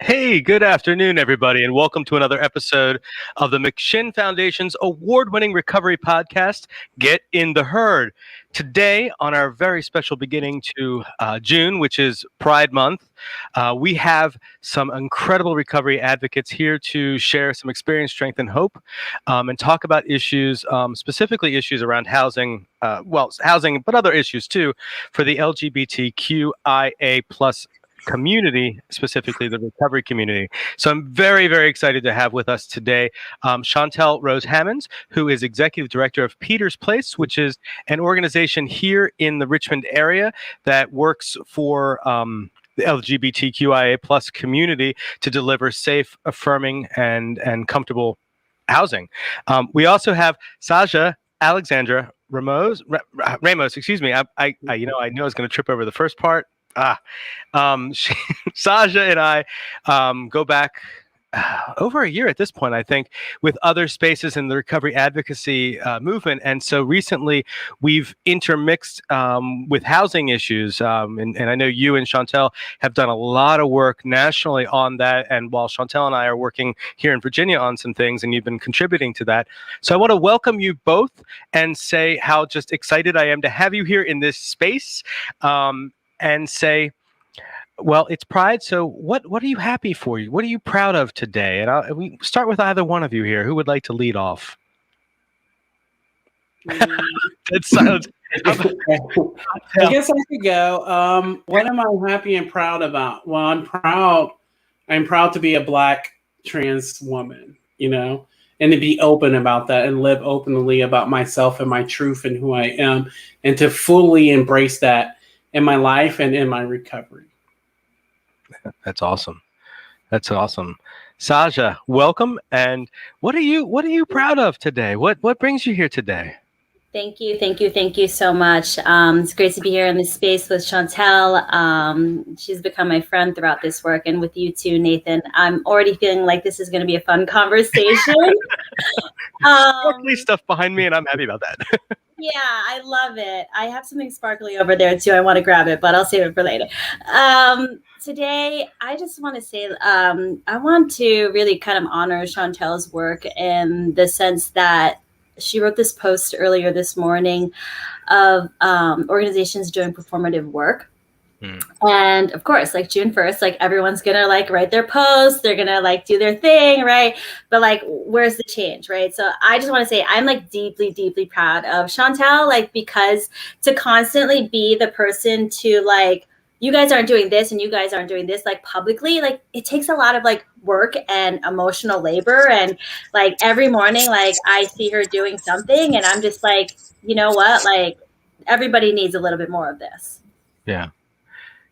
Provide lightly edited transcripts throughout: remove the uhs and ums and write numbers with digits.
Hey, good afternoon, everybody, and welcome to another episode of the McShin Foundation's award-winning recovery podcast, Get in the Herd. Today, on our very special beginning to June, which is Pride Month, we have some incredible recovery advocates here to share some experience, strength, and hope, and talk about issues, specifically issues around housing, housing, but other issues too, for the LGBTQIA plus community, specifically the recovery community. So I'm very, very excited to have with us today Chantel Rose Hammonds, who is Executive Director of Peter's Place, which is an organization here in the Richmond area that works for the LGBTQIA plus community to deliver safe, affirming, and comfortable housing. We also have Sazha Alexandra Ramos, excuse me. I knew I was going to trip over the first part. Sazha and I go back over a year at this point, I think, with other spaces in the recovery advocacy movement. And so recently we've intermixed with housing issues. And I know you and Chantel have done a lot of work nationally on that. And while Chantel and I are working here in Virginia on some things, and you've been contributing to that. So I want to welcome you both and say how just excited I am to have you here in this space. And say, well, it's Pride. So what are you happy for? What are you proud of today? And we start with either one of you here. Who would like to lead off? It's silence. I guess I could go. What am I happy and proud about? Well, I'm proud to be a Black trans woman, and to be open about that and live openly about myself and my truth and who I am, and to fully embrace that in my life and in my recovery. That's awesome. That's awesome. Sazha, welcome. And what are you proud of today? What brings you here today? Thank you so much. It's great to be here in this space with Chantel. She's become my friend throughout this work, and with you too, Nathan. I'm already feeling like this is going to be a fun conversation. Sparkly stuff behind me, and I'm happy about that. Yeah, I love it. I have something sparkly over there too. I want to grab it, but I'll save it for later. Today, I just want to say I want to really kind of honor Chantel's work in the sense that she wrote this post earlier this morning of organizations doing performative work. And of course, like June 1st, like everyone's going to like write their posts, they're going to like do their thing, right? But like, where's the change, right? So I just want to say I'm like deeply, deeply proud of Chantel, like, because to constantly be the person to like, you guys aren't doing this and you guys aren't doing this, like publicly, like it takes a lot of like work and emotional labor. And like every morning, like I see her doing something and I'm just like, you know what, like everybody needs a little bit more of this. Yeah.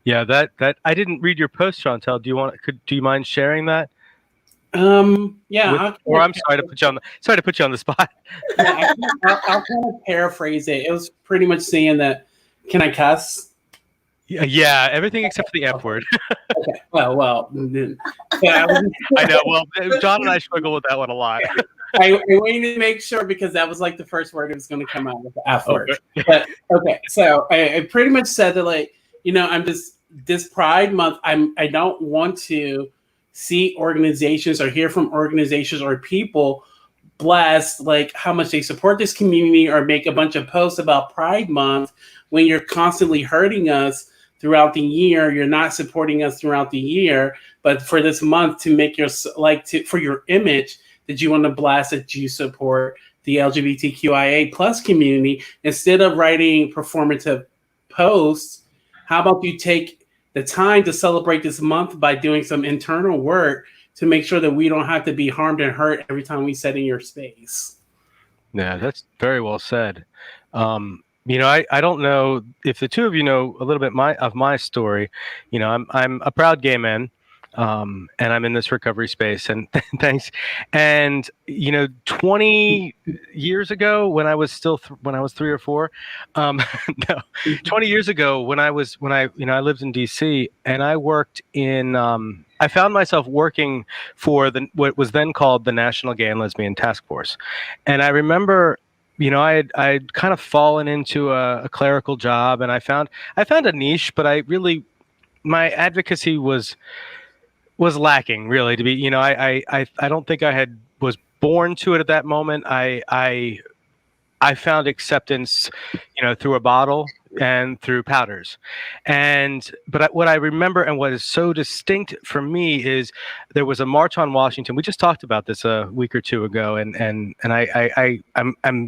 Yeah, that I didn't read your post, Chantel. Do you mind sharing that? Yeah. I'm sorry to put you on the spot. Yeah, I'll kind of paraphrase it. It was pretty much saying that, can I cuss? Yeah, everything except for the F word. Okay. Well. Yeah, I know. Well, John and I struggle with that one a lot. I wanted to make sure because that was like the first word that was going to come out with the F word. But okay, so I pretty much said that, like, I'm just this Pride Month. I don't want to see organizations or hear from organizations or people blast like how much they support this community or make a bunch of posts about Pride Month when you're constantly hurting us throughout the year. You're not supporting us throughout the year, but for this month to make for your image that you want to blast that you support the LGBTQIA plus community instead of writing performative posts. How about you take the time to celebrate this month by doing some internal work to make sure that we don't have to be harmed and hurt every time we sit in your space? Yeah, that's very well said. I don't know if the two of you know a little bit of my story. I'm a proud gay man. And I'm in this recovery space, and thanks. And 20 years ago, when I was 3 or 4, no, 20 years ago, when I lived in DC, and I worked in, I found myself working for what was then called the National Gay and Lesbian Task Force, and I remember. I'd kind of fallen into a clerical job, and I found a niche, but my advocacy was was lacking, really, to be, I don't think was born to it at that moment. I found acceptance, through a bottle and through powders. But what I remember and what is so distinct for me is there was a march on Washington. We just talked about this a week or two ago, I'm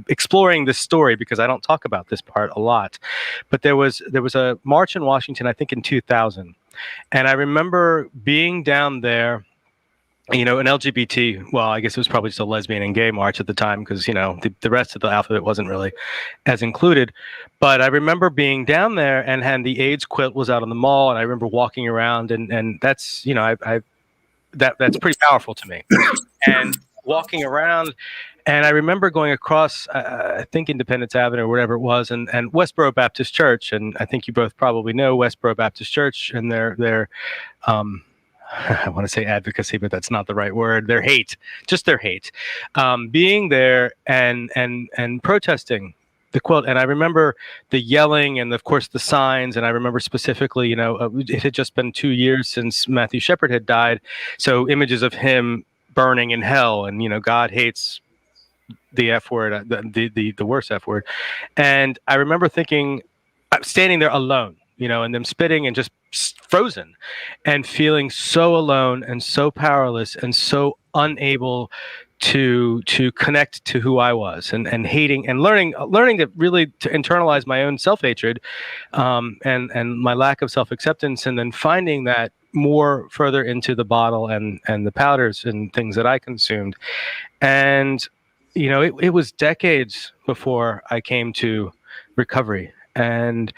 exploring this story because I don't talk about this part a lot. But there was a march in Washington, I think in 2000, and I remember being down there. An LGBT, well, I guess it was probably just a lesbian and gay march at the time because, the rest of the alphabet wasn't really as included. But I remember being down there and the AIDS quilt was out on the mall. And I remember walking around and that's, that's pretty powerful to me. And walking around, and I remember going across, I think Independence Avenue or whatever it was, and Westboro Baptist Church. And I think you both probably know Westboro Baptist Church and their I want to say advocacy, but that's not the right word. Their hate, being there and protesting the quilt. And I remember the yelling and of course the signs. And I remember specifically, it had just been 2 years since Matthew Shepard had died. So images of him burning in hell and, God hates the F word, the worst F word. And I remember thinking, I'm standing there alone, and them spitting and just frozen and feeling so alone and so powerless and so unable to connect to who I was and hating and learning to really to internalize my own self-hatred and my lack of self-acceptance, and then finding that more further into the bottle and the powders and things that I consumed. And it was decades before I came to recovery. And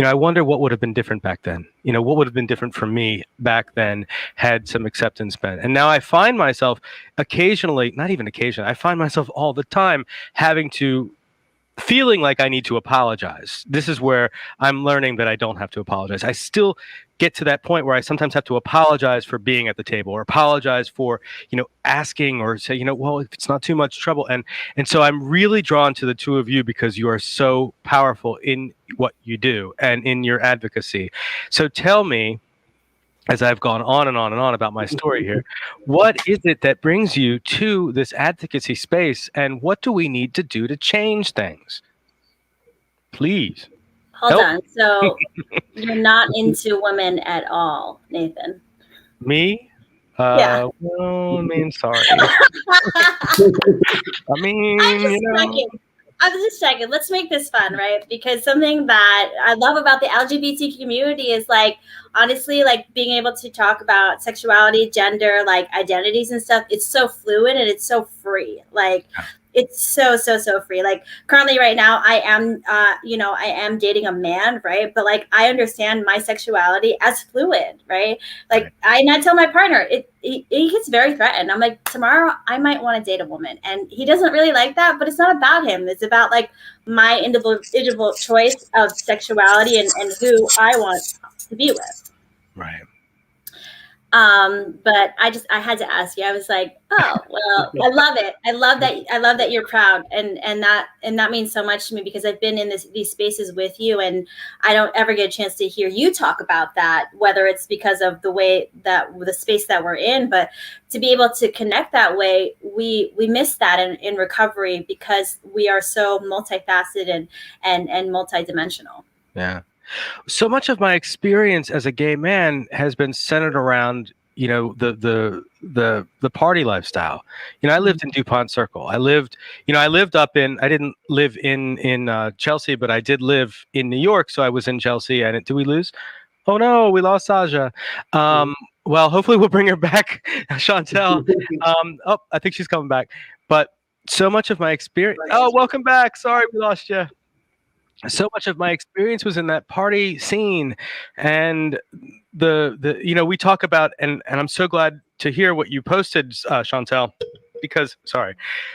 I wonder what would have been different back then. What would have been different for me back then had some acceptance been. And now I find myself occasionally, not even occasionally, I find myself all the time feeling like I need to apologize. This is where I'm learning that I don't have to apologize. I still get to that point where I sometimes have to apologize for being at the table or apologize for, asking or say, well, if it's not too much trouble. And so I'm really drawn to the two of you because you are so powerful in what you do and in your advocacy. So tell me, as I've gone on and on and on about my story here, what is it that brings you to this advocacy space, and what do we need to do to change things? Please. Hold on. So you're not into women at all, Nathan? Me? Yeah. Well, I mean, sorry. I'm just checking. Let's make this fun, right? Because something that I love about the LGBT community is honestly, being able to talk about sexuality, gender, identities and stuff. It's so fluid and it's so free. It's so free. Currently right now I am dating a man, right? But I understand my sexuality as fluid, right? I tell my partner, he gets very threatened. I'm like, tomorrow I might want to date a woman, and he doesn't really like that, but it's not about him. It's about my individual choice of sexuality and who I want to be with. Right. But I had to ask you. I was like, oh, well, I love it. I love that you're proud. And that means so much to me because I've been in these spaces with you, and I don't ever get a chance to hear you talk about that, whether it's because of the way that the space that we're in, but to be able to connect that way, we miss that in recovery because we are so multifaceted and multidimensional. Yeah. So much of my experience as a gay man has been centered around, the party lifestyle. I lived in DuPont Circle. I didn't live in Chelsea, but I did live in New York. So I was in Chelsea. And did we lose? Oh no, we lost Sazha. Well, hopefully we'll bring her back, Chantel. I think she's coming back. But so much of my experience. Oh, welcome back. Sorry, we lost you. So much of my experience was in that party scene, and we talk about, and I'm so glad to hear what you posted, Chantel, because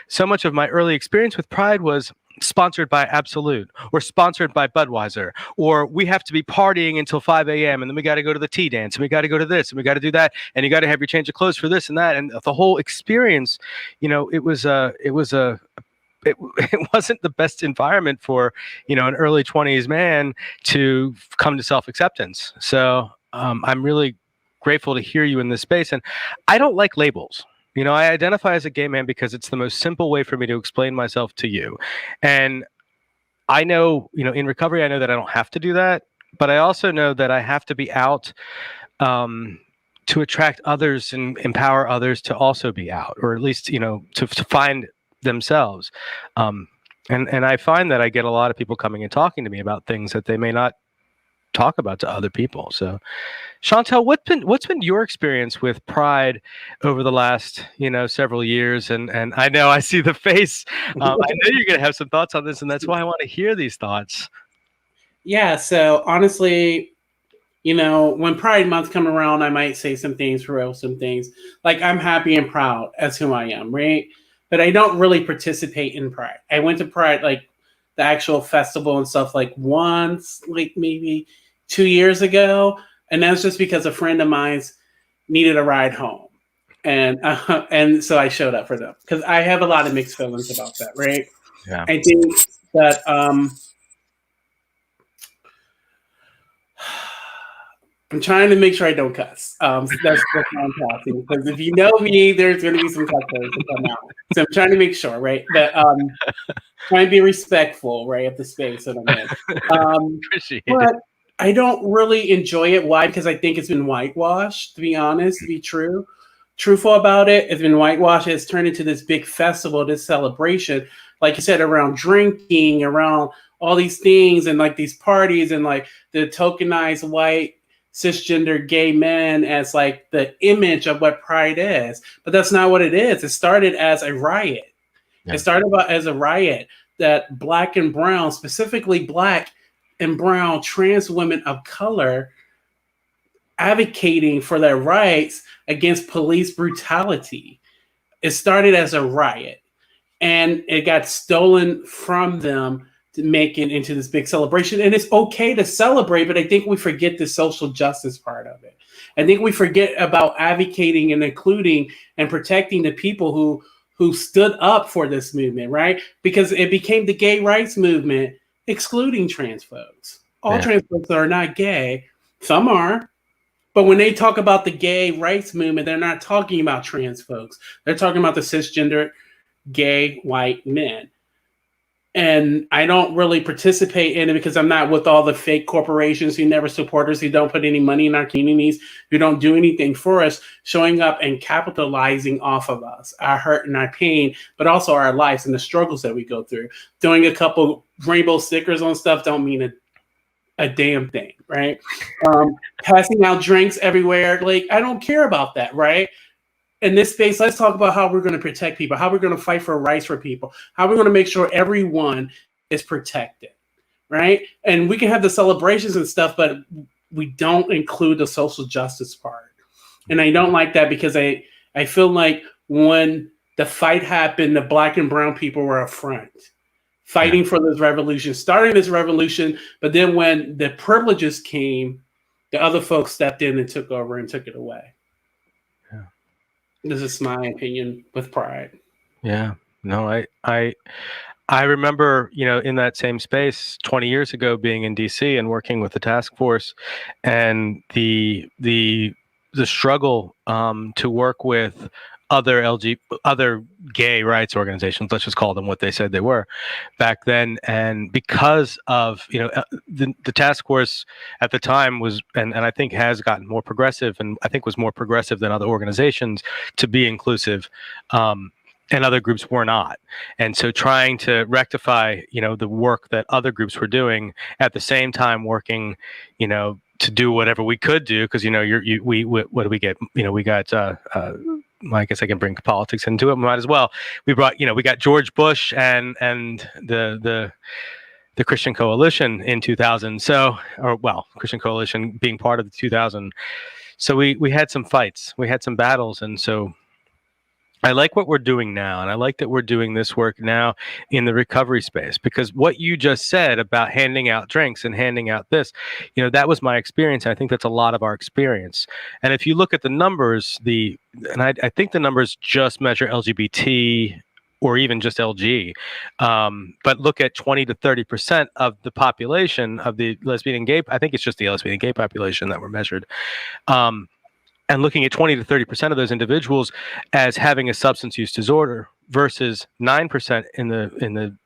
so much of my early experience with Pride was sponsored by Absolute or sponsored by Budweiser, or we have to be partying until 5 a.m. and then we got to go to the tea dance and we got to go to this and we got to do that and you got to have your change of clothes for this and that, and the whole experience, it wasn't the best environment for, an early 20s man to come to self-acceptance. So I'm really grateful to hear you in this space. And I don't like labels. I identify as a gay man because it's the most simple way for me to explain myself to you. And I know, in recovery, I know that I don't have to do that, but I also know that I have to be out to attract others and empower others to also be out, or at least, to find themselves. And I find that I get a lot of people coming and talking to me about things that they may not talk about to other people. So, Chantel, what's been your experience with Pride over the last several years? And I know I see the face. I know you're going to have some thoughts on this, and that's why I want to hear these thoughts. Yeah. So honestly, when Pride Month come around, I might say some things, some things. Like, I'm happy and proud as who I am, right? But I don't really participate in Pride. I went to Pride, like the actual festival and stuff, like once, like maybe 2 years ago. And that's just because a friend of mine's needed a ride home. And so I showed up for them because I have a lot of mixed feelings about that, right? Yeah. I think that I'm trying to make sure I don't cuss. That's why I'm talking, because if you know me, there's going to be some cuss words that come out. So I'm trying to make sure, right, that trying to be respectful, right, of the space that I'm in. But I don't really enjoy it. Why? Because I think it's been whitewashed, to be honest, to be truthful about it. It's been whitewashed. It's turned into this big festival, this celebration, like you said, around drinking, around all these things, and like these parties, and like the tokenized white cisgender gay men as like the image of what Pride is. But that's not what it is. It started as a riot. Yeah. It started as a riot that Black and brown, specifically Black and brown trans women of color, advocating for their rights against police brutality. It started as a riot, and it got stolen from them to make it into this big celebration. And it's okay to celebrate, but I think we forget the social justice part of it. I think we forget about advocating and including and protecting the people who stood up for this movement, right? Because it became the gay rights movement, excluding trans folks. All trans folks are not gay. Some are. But when they talk about the gay rights movement, they're not talking about trans folks. They're talking about the cisgender gay white men. And I don't really participate in it because I'm not with all the fake corporations who never support us, who don't put any money in our communities, who don't do anything for us, showing up and capitalizing off of us, our hurt and our pain, but also our lives and the struggles that we go through. Doing a couple rainbow stickers on stuff don't mean a damn thing, right? Passing out drinks everywhere, like, I don't care about that, right? In this space, let's talk about how we're going to protect people, how we're going to fight for rights for people, how we're going to make sure everyone is protected, right? And we can have the celebrations and stuff, but we don't include the social justice part. And I don't like that because I feel like when the fight happened, the Black and brown people were up front, fighting for this revolution, starting this revolution. But then when the privileges came, the other folks stepped in and took over and took it away. This is my opinion with Pride. Yeah, no, I remember, in that same space 20 years ago, being in DC and working with the task force, and the struggle to work with other gay rights organizations, let's just call them what they said they were back then. And because of, the task force at the time was, and I think has gotten more progressive, and I think was more progressive than other organizations to be inclusive, and other groups were not. And so trying to rectify, the work that other groups were doing at the same time working, to do whatever we could do, because, what do we get? We got, I guess I can bring politics into it. We might as well. We brought, we got George Bush and the Christian Coalition in 2000. So, Christian Coalition being part of the 2000. So we had some fights, we had some battles, and so I like what we're doing now, and I like that we're doing this work now in the recovery space, because what you just said about handing out drinks and handing out this, that was my experience. I think that's a lot of our experience. And if you look at the numbers, I think the numbers just measure LGBT or even just LG, but look at 20 to 30% of the population of the lesbian and gay. I think it's just the lesbian and gay population that were measured. and looking at 20 to 30% of those individuals as having a substance use disorder versus 9% in the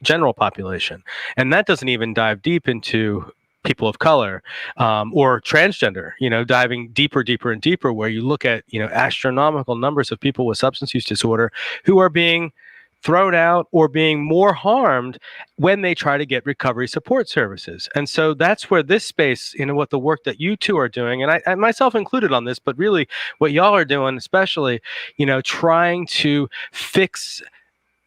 general population. And that doesn't even dive deep into people of color or transgender, diving deeper and deeper, where you look at, astronomical numbers of people with substance use disorder who are being thrown out or being more harmed when they try to get recovery support services. And so that's where this space, what the work that you two are doing, and I myself included on this, but really what y'all are doing, especially, trying to fix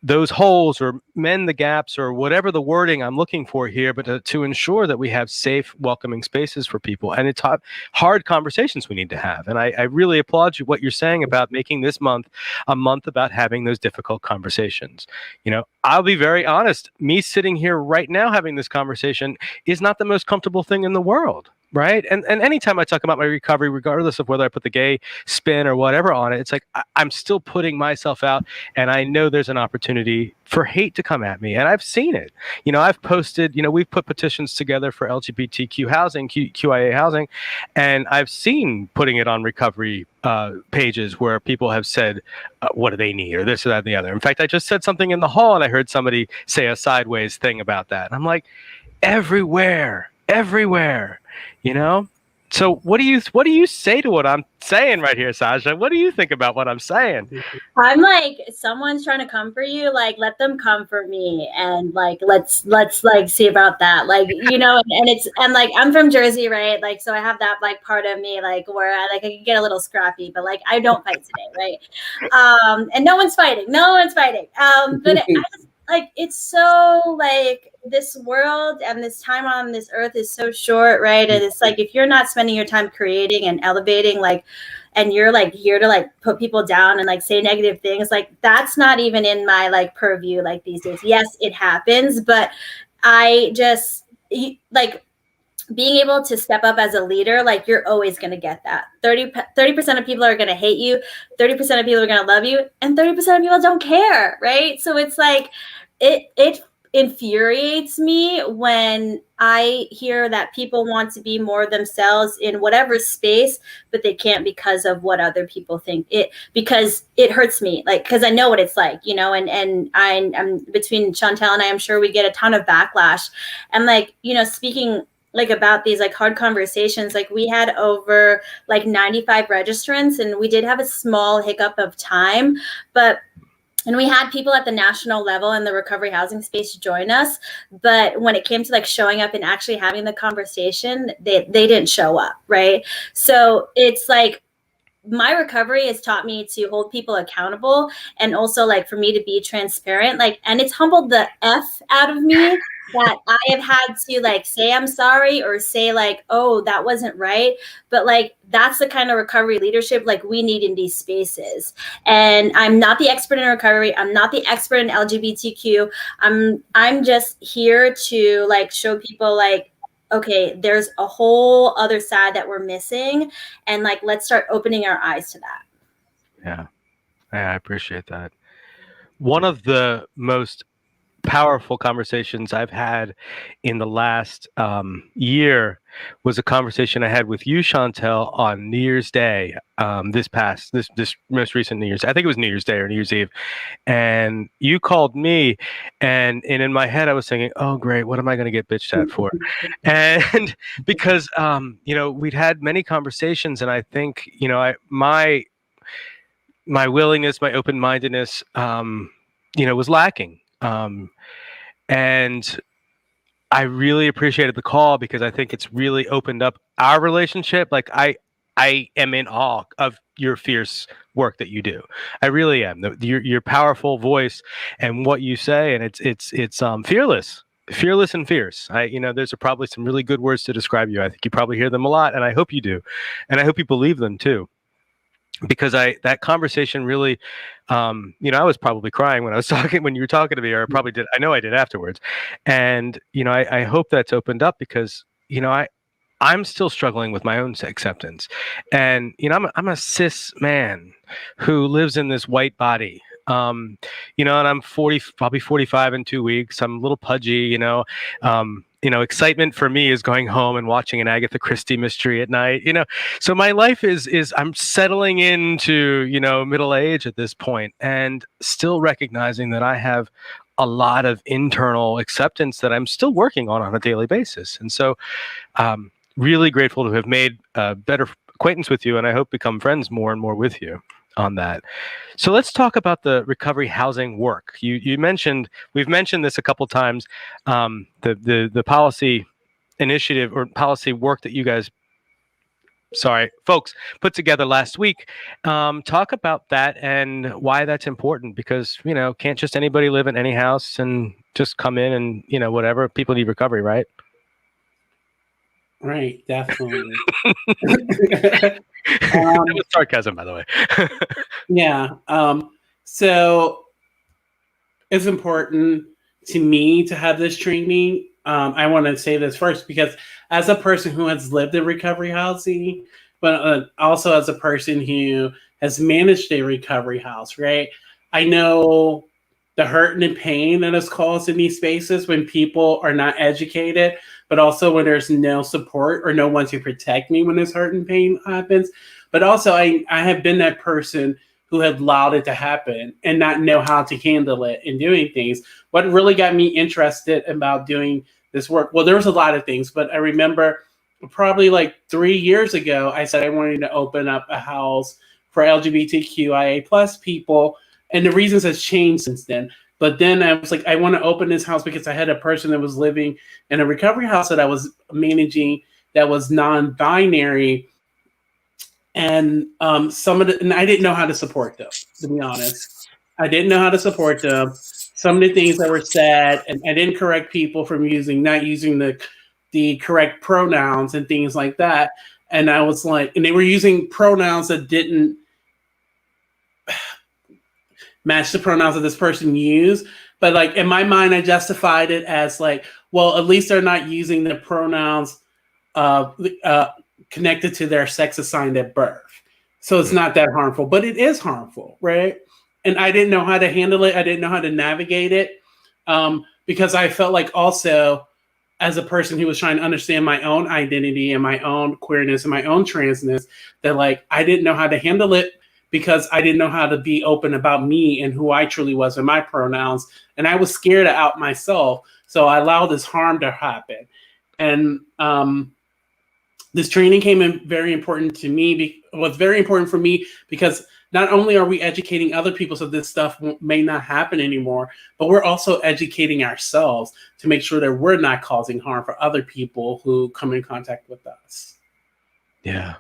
those holes or mend the gaps or whatever the wording I'm looking for here, but to ensure that we have safe, welcoming spaces for people. And it's hard conversations we need to have. And I really applaud you what you're saying about making this month a month about having those difficult conversations. I'll be very honest, me sitting here right now having this conversation is not the most comfortable thing in the world. Right. And anytime I talk about my recovery, regardless of whether I put the gay spin or whatever on it, it's like I'm still putting myself out. And I know there's an opportunity for hate to come at me. And I've seen it. I've posted, we've put petitions together for LGBTQ housing, QIA housing. And I've seen putting it on recovery pages where people have said, what do they need, or this or that and the other. In fact, I just said something in the hall and I heard somebody say a sideways thing about that. And I'm like, everywhere. So what do you say to what I'm saying right here, Sazha? What do you think about what I'm saying? I'm like, someone's trying to comfort you, like, let them comfort me, and like let's like see about that, like, and like I'm from Jersey, right? Like, so I have that like part of me like where I can get a little scrappy, but like I don't fight today, right? And no one's fighting, but I just, like, it's so like this world and this time on this earth is so short, right? And it's like, if you're not spending your time creating and elevating, like, and you're like here to like put people down and like say negative things, like that's not even in my like purview like these days. Yes, it happens, but I just like being able to step up as a leader, like you're always going to get that. 30% of people are going to hate you, 30% of people are going to love you, and 30% of people don't care, right? So it's like, it infuriates me when I hear that people want to be more themselves in whatever space, but they can't because of what other people think. Because it hurts me, like, because I know what it's like, and I'm between Chantel and I'm sure we get a ton of backlash. And like, speaking like about these like hard conversations, like we had over like 95 registrants, and we did have a small hiccup of time, and we had people at the national level in the recovery housing space join us. But when it came to like showing up and actually having the conversation, they didn't show up, right? So it's like, my recovery has taught me to hold people accountable, and also like for me to be transparent, like, and it's humbled the F out of me that I have had to like say I'm sorry or say like, oh, that wasn't right. But like, that's the kind of recovery leadership like we need in these spaces. And I'm not the expert in recovery. I'm not the expert in LGBTQ. I'm just here to like show people like, okay, there's a whole other side that we're missing, and like, let's start opening our eyes to that. Yeah, I appreciate that. One of the most powerful conversations I've had in the last year was a conversation I had with you, Chantel, on New Year's Day. This most recent New Year's, I think it was New Year's Day or New Year's Eve, and you called me, and in my head I was thinking, oh great, what am I going to get bitched at for? And because we'd had many conversations, and I think my willingness, my open-mindedness, was lacking. And I really appreciated the call because I think it's really opened up our relationship. Like I am in awe of your fierce work that you do. I really am. Your powerful voice and what you say, and it's fearless and fierce. There's probably some really good words to describe you. I think you probably hear them a lot, and I hope you do, and I hope you believe them too. Because that conversation really, I was probably crying when you were talking to me, or I probably did. I know I did afterwards. And, I hope that's opened up because, I'm still struggling with my own acceptance. And, I'm a cis man who lives in this white body. And I'm 40, probably 45 in 2 weeks. I'm a little pudgy, excitement for me is going home and watching an Agatha Christie mystery at night. So my life is I'm settling into middle age at this point, and still recognizing that I have a lot of internal acceptance that I'm still working on a daily basis. And so, really grateful to have made a better acquaintance with you, and I hope become friends more and more with you on that. So let's talk about the recovery housing work. We've mentioned this a couple times, the policy initiative or policy work that you guys, folks, put together last week. Talk about that and why that's important, because can't just anybody live in any house and just come in and whatever. People need recovery, right? Right, definitely. That was sarcasm, by the way. Yeah. So it's important to me to have this training. I want to say this first because as a person who has lived in recovery housing, but also as a person who has managed a recovery house, right? I know the hurt and the pain that is caused in these spaces when people are not educated, but also when there's no support or no one to protect me when this hurt and pain happens. But also I have been that person who had allowed it to happen and not know how to handle it and doing things. What really got me interested about doing this work, well, there was a lot of things, but I remember probably like 3 years ago, I said I wanted to open up a house for LGBTQIA plus people. And the reasons has changed since then. But then I was like, I want to open this house because I had a person that was living in a recovery house that I was managing that was non-binary. And and I didn't know how to support them, to be honest. I didn't know how to support them. Some of the things that were said, and I didn't correct people from not using the correct pronouns and things like that. And I was like, and they were using pronouns that didn't match the pronouns that this person used. But like in my mind, I justified it as like, well, at least they're not using the pronouns connected to their sex assigned at birth. So it's not that harmful, but it is harmful, right? And I didn't know how to handle it. I didn't know how to navigate it because I felt like also as a person who was trying to understand my own identity and my own queerness and my own transness, that like I didn't know how to handle it because I didn't know how to be open about me and who I truly was and my pronouns. And I was scared to out myself. So I allowed this harm to happen. And this training came in very important to me. Was very important for me because not only are we educating other people so this stuff may not happen anymore, but we're also educating ourselves to make sure that we're not causing harm for other people who come in contact with us. Yeah.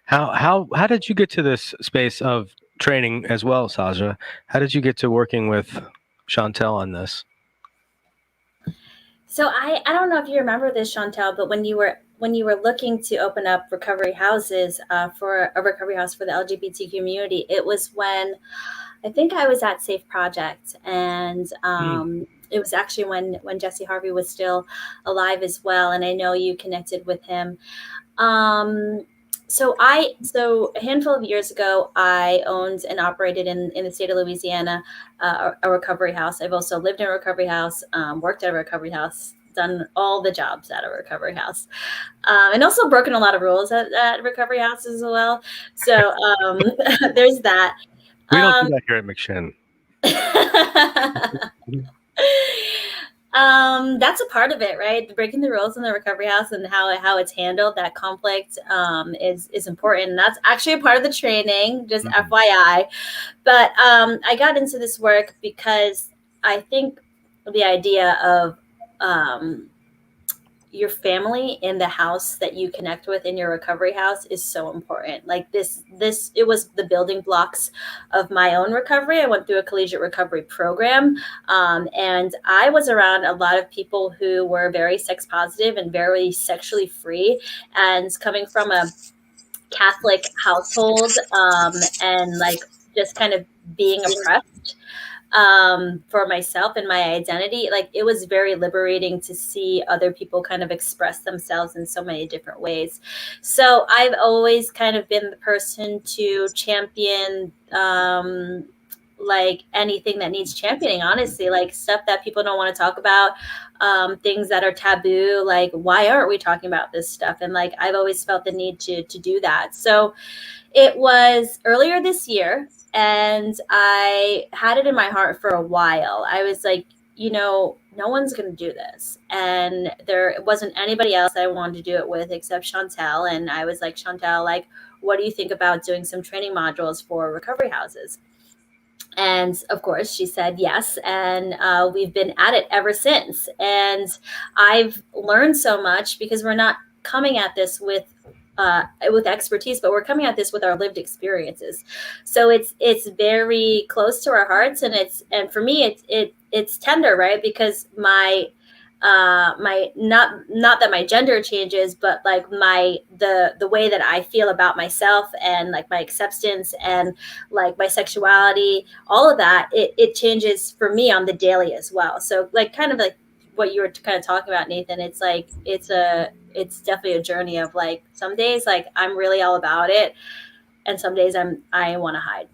How did you get to this space of training as well, Sazha? How did you get to working with Chantel on this? So I don't know if you remember this, Chantel, but when you were looking to open up recovery houses for a recovery house for the LGBT community, it was when I think I was at Safe Project, and it was actually when Jesse Harvey was still alive as well, and I know you connected with him. So a handful of years ago, I owned and operated in the state of Louisiana a recovery house. I've also lived in a recovery house, worked at a recovery house, done all the jobs at a recovery house, and also broken a lot of rules at recovery houses as well. So there's that. We don't do that here at McShin. That's a part of it, right? Breaking the rules in the recovery house and how it's handled, that conflict is important. And that's actually a part of the training, just FYI. But I got into this work because I think the idea of your family in the house that you connect with in your recovery house is so important. Like this, it was the building blocks of my own recovery. I went through a collegiate recovery program. And I was around a lot of people who were very sex positive and very sexually free, and coming from a Catholic household, and like just kind of being oppressed for myself and my identity. Like it was very liberating to see other people kind of express themselves in so many different ways. So I've always kind of been the person to champion like anything that needs championing, honestly, like stuff that people don't want to talk about, things that are taboo. Like, why aren't we talking about this stuff? And like, I've always felt the need to do that. So it was earlier this year, and I had it in my heart for a while. I was like, no one's going to do this. And there wasn't anybody else I wanted to do it with except Chantel. And I was like, Chantel, like, what do you think about doing some training modules for recovery houses? And of course, she said yes. And we've been at it ever since. And I've learned so much because we're not coming at this with expertise, but we're coming at this with our lived experiences. So it's very close to our hearts, and for me it's tender, right? Because my not that my gender changes, but like the way that I feel about myself, and like my acceptance, and like my sexuality, all of that, it changes for me on the daily as well. So like kind of like what you were kind of talking about, Nathan, it's like it's definitely a journey of like, some days like I'm really all about it, and some days I want to hide.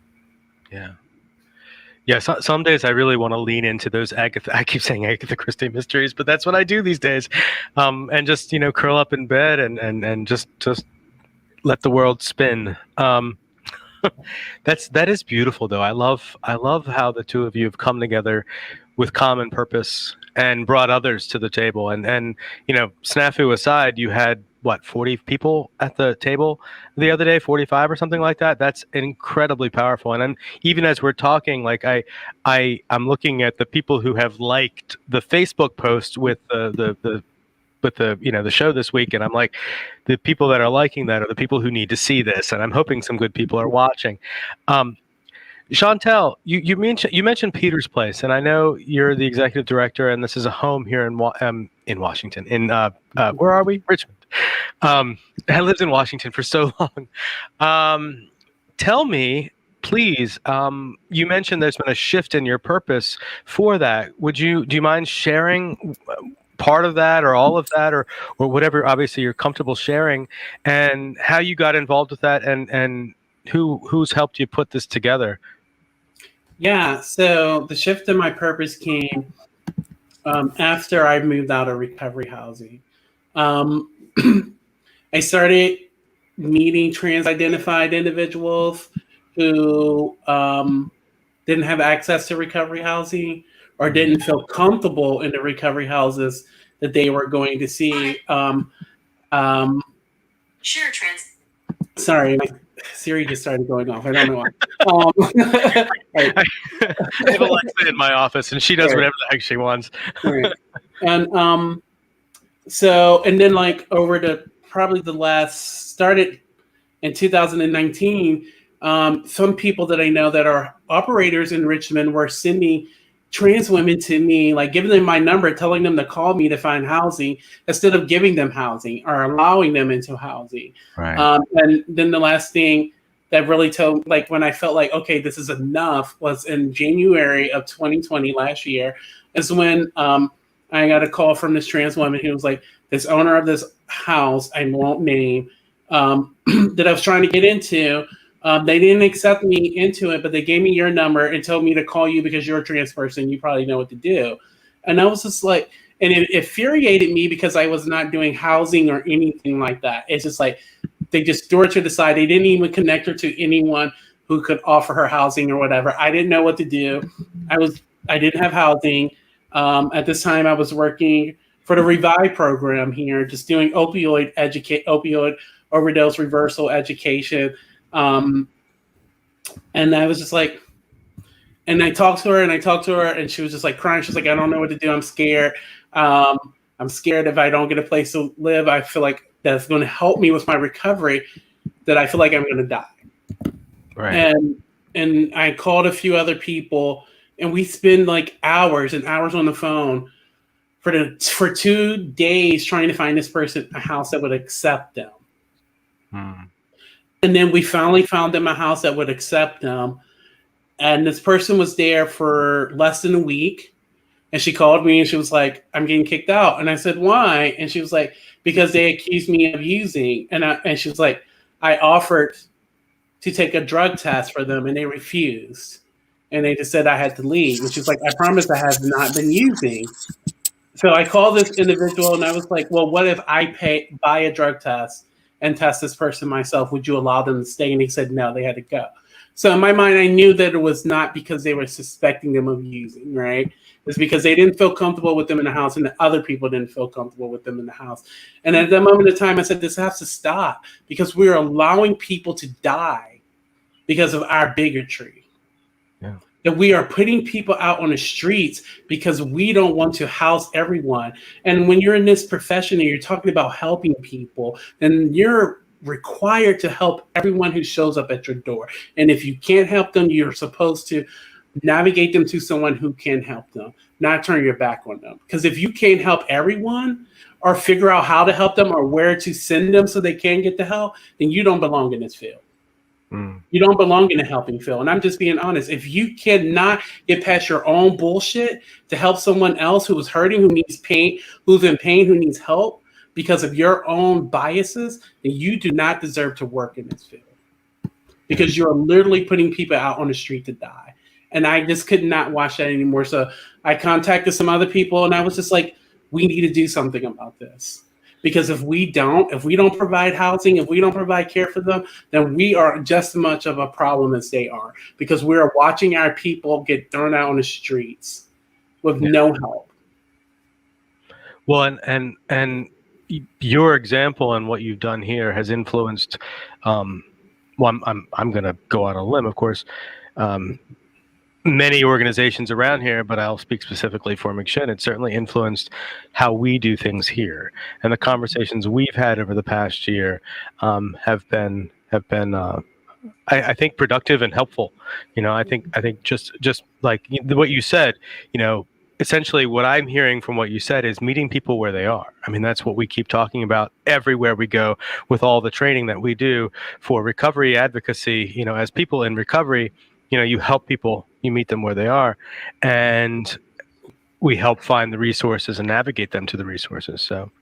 Yeah, some days I really want to lean into those I keep saying Agatha Christie mysteries, but that's what I do these days. And just, curl up in bed and just let the world spin. That is beautiful though. I love how the two of you have come together with common purpose and brought others to the table. And snafu aside, you had what, 40 people at the table the other day, 45 or something like that. That's incredibly powerful. And even as we're talking, like I'm looking at the people who have liked the Facebook post with the show this week, and I'm like, the people that are liking that are the people who need to see this, and I'm hoping some good people are watching. Chantel, you mentioned Peter's Place, and I know you're the executive director, and this is a home here in Washington. Where are we? Richmond. I lived in Washington for so long. Tell me, please. You mentioned there's been a shift in your purpose for that. Do you mind sharing part of that, or all of that, or whatever obviously you're comfortable sharing, and how you got involved with that, and who's helped you put this together? Yeah, so the shift in my purpose came after I moved out of recovery housing. I started meeting trans-identified individuals who didn't have access to recovery housing, or didn't feel comfortable in the recovery houses that they were going to see. Sure, trans. Sorry, my Siri just started going off. I don't know why. I have Alexa in my office, and she does whatever the heck she wants. Right. And and then like over started in 2019, some people that I know that are operators in Richmond were sending trans women to me, like giving them my number, telling them to call me to find housing instead of giving them housing or allowing them into housing. Right. And then the last thing that really told, like when I felt like, okay, this is enough, was in January of 2020 last year, is when I got a call from this trans woman who was like, this owner of this house, I won't name, that I was trying to get into. They didn't accept me into it, but they gave me your number and told me to call you because you're a trans person. You probably know what to do. And I was just like, and it infuriated me because I was not doing housing or anything like that. It's just like, they just threw her to the side. They didn't even connect her to anyone who could offer her housing or whatever. I didn't know what to do. I didn't have housing. At this time I was working for the Revive program here, just doing opioid overdose reversal education. And I was just like, and I talked to her and she was just like crying. She's like, I don't know what to do. I'm scared. I'm scared if I don't get a place to live, I feel like that's going to help me with my recovery, that I feel like I'm going to die. Right. And I called a few other people, and we spend like hours and hours on the phone for 2 days trying to find this person a house that would accept them. And then we finally found them a house that would accept them. And this person was there for less than a week. And she called me and she was like, I'm getting kicked out. And I said, why? And she was like, because they accused me of using. And she was like, I offered to take a drug test for them and they refused. and they just said I had to leave. And she's like, I promise I have not been using. So I called this individual and I was like, well, what if I buy a drug test and test this person myself? Would you allow them to stay? And he said, no, they had to go. So in my mind, I knew that it was not because they were suspecting them of using, right? It's because they didn't feel comfortable with them in the house and the other people didn't feel comfortable with them in the house. And at that moment of time, I said, this has to stop because we're allowing people to die because of our bigotry. Yeah. That we are putting people out on the streets because we don't want to house everyone. And when you're in this profession and you're talking about helping people, then you're required to help everyone who shows up at your door. And if you can't help them, you're supposed to navigate them to someone who can help them, not turn your back on them. Because if you can't help everyone or figure out how to help them or where to send them so they can get the help, then you don't belong in this field. You don't belong in a helping field. And I'm just being honest. If you cannot get past your own bullshit to help someone else who is hurting, who needs pain, who's in pain, who needs help because of your own biases, then you do not deserve to work in this field. Because you're literally putting people out on the street to die. And I just could not watch that anymore. So I contacted some other people and I was just like, we need to do something about this. Because if we don't provide housing, if we don't provide care for them, then we are just as much of a problem as they are. Because we are watching our people get thrown out on the streets with no help. Well, and your example and what you've done here has influenced. Well, I'm going to go on a limb, of course. Many organizations around here, but I'll speak specifically for McShin. It certainly influenced how we do things here, and the conversations we've had over the past year have been I think productive and helpful. I think just like what you said, essentially what I'm hearing from what you said is meeting people where they are. I mean, that's what we keep talking about everywhere we go with all the training that we do for recovery advocacy. As people in recovery, you help people, you meet them where they are, and we help find the resources and navigate them to the resources. So,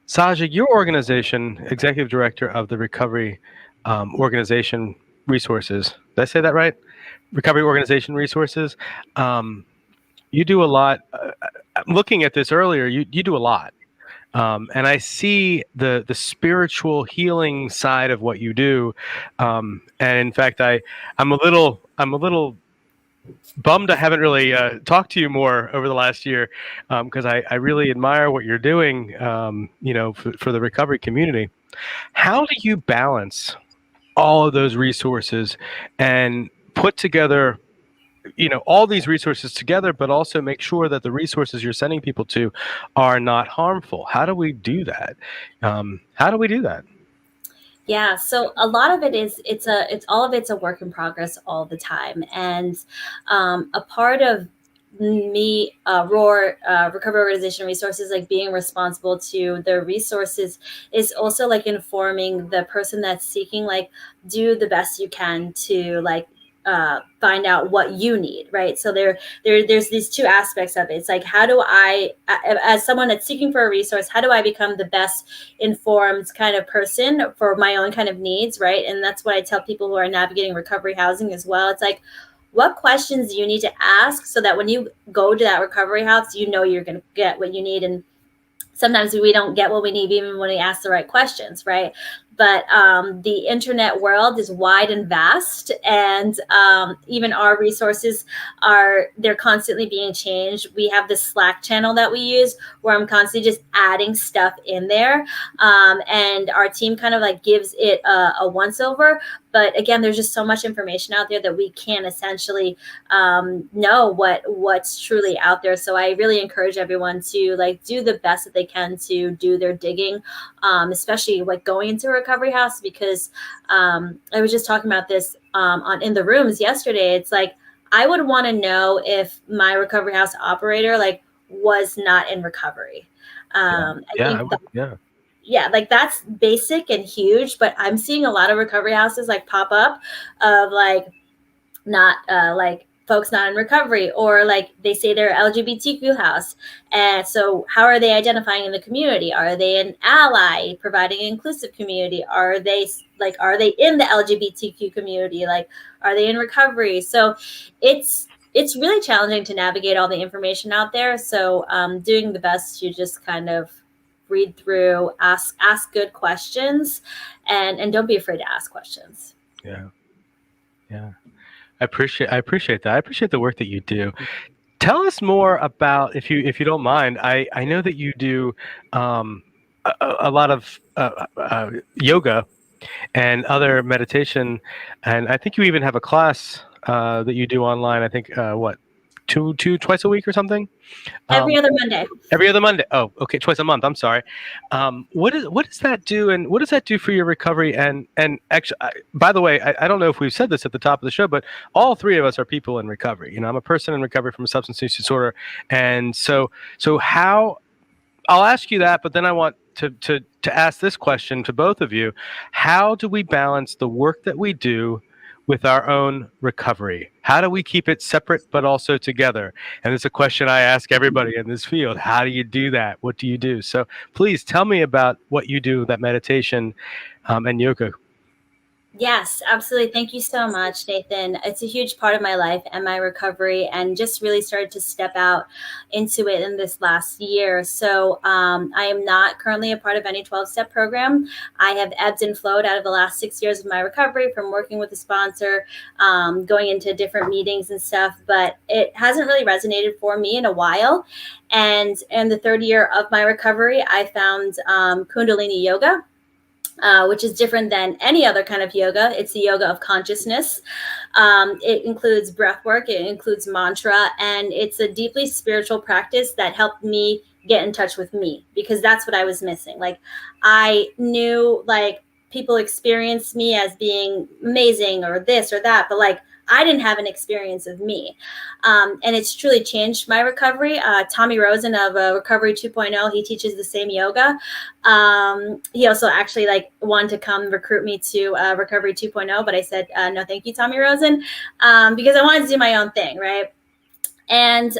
Sazha, your organization, executive director of the Recovery Organization Resources. Did I say that right? Recovery Organization Resources. You do a lot. Looking at this earlier, you do a lot. And I see the spiritual healing side of what you do. And in fact, I'm a little bummed I haven't really talked to you more over the last year because I really admire what you're doing, for the recovery community. How do you balance all of those resources and put together all these resources together, but also make sure that the resources you're sending people to are not harmful? How do we do that? Yeah, so a lot of it is it's all of it's a work in progress all the time, and a part of me, ROAR, Recovery Organization Resources, like being responsible to the resources is also like informing the person that's seeking, like, do the best you can to find out what you need, right? So there's these two aspects of it. It's like, how do I, as someone that's seeking for a resource, how do I become the best informed kind of person for my own kind of needs, right? And that's what I tell people who are navigating recovery housing as well. It's like, what questions do you need to ask so that when you go to that recovery house, you're going to get what you need. And sometimes we don't get what we need even when we ask the right questions, right? But the internet world is wide and vast, and even our resources they're constantly being changed. We have this Slack channel that we use where I'm constantly just adding stuff in there, and our team kind of like gives it a once over. But again, there's just so much information out there that we can't essentially know what's truly out there. So I really encourage everyone to do the best that they can to do their digging, especially going into a recovery house, because I was just talking about this in the rooms yesterday. It's like, I would want to know if my recovery house operator was not in recovery. Yeah, that's basic and huge, but I'm seeing a lot of recovery houses pop up of not folks not in recovery, or like they say they're LGBTQ house. And so how are they identifying in the community? Are they an ally providing an inclusive community? Are they in the LGBTQ community? Like, are they in recovery? So it's really challenging to navigate all the information out there. So doing the best to just kind of read through, ask good questions, and don't be afraid to ask questions. Yeah. I appreciate that. I appreciate the work that you do. Tell us more about, if you don't mind. I know that you do a lot of yoga and other meditation, and I think you even have a class that you do online. I think twice a week or something. Every other Monday. Every other Monday. Oh, okay, twice a month. I'm sorry. What does that do, and what does that do for your recovery? And actually, by the way, I don't know if we've said this at the top of the show, but all three of us are people in recovery. You know, I'm a person in recovery from a substance use disorder, and so how? I'll ask you that, but then I want to ask this question to both of you: how do we balance the work that we do with our own recovery? How do we keep it separate but also together? And it's a question I ask everybody in this field. How do you do that? What do you do? So please tell me about what you do, that meditation and yoga. Yes, absolutely. Thank you so much, Nathan. It's a huge part of my life and my recovery, and just really started to step out into it in this last year. So I am not currently a part of any 12-step program. I have ebbed and flowed out of the last 6 years of my recovery, from working with a sponsor, going into different meetings and stuff, but it hasn't really resonated for me in a while. And in the third year of my recovery, I found Kundalini yoga, which is different than any other kind of yoga. It's the yoga of consciousness. It includes breath work, it includes mantra, and it's a deeply spiritual practice that helped me get in touch with me, because that's what I was missing. Like, I knew, like, people experienced me as being amazing or this or that, but like, I didn't have an experience of me. And it's truly changed my recovery. Tommy Rosen of Recovery 2.0, he teaches the same yoga. He also actually wanted to come recruit me to Recovery 2.0, but I said, no, thank you, Tommy Rosen, because I wanted to do my own thing, right? And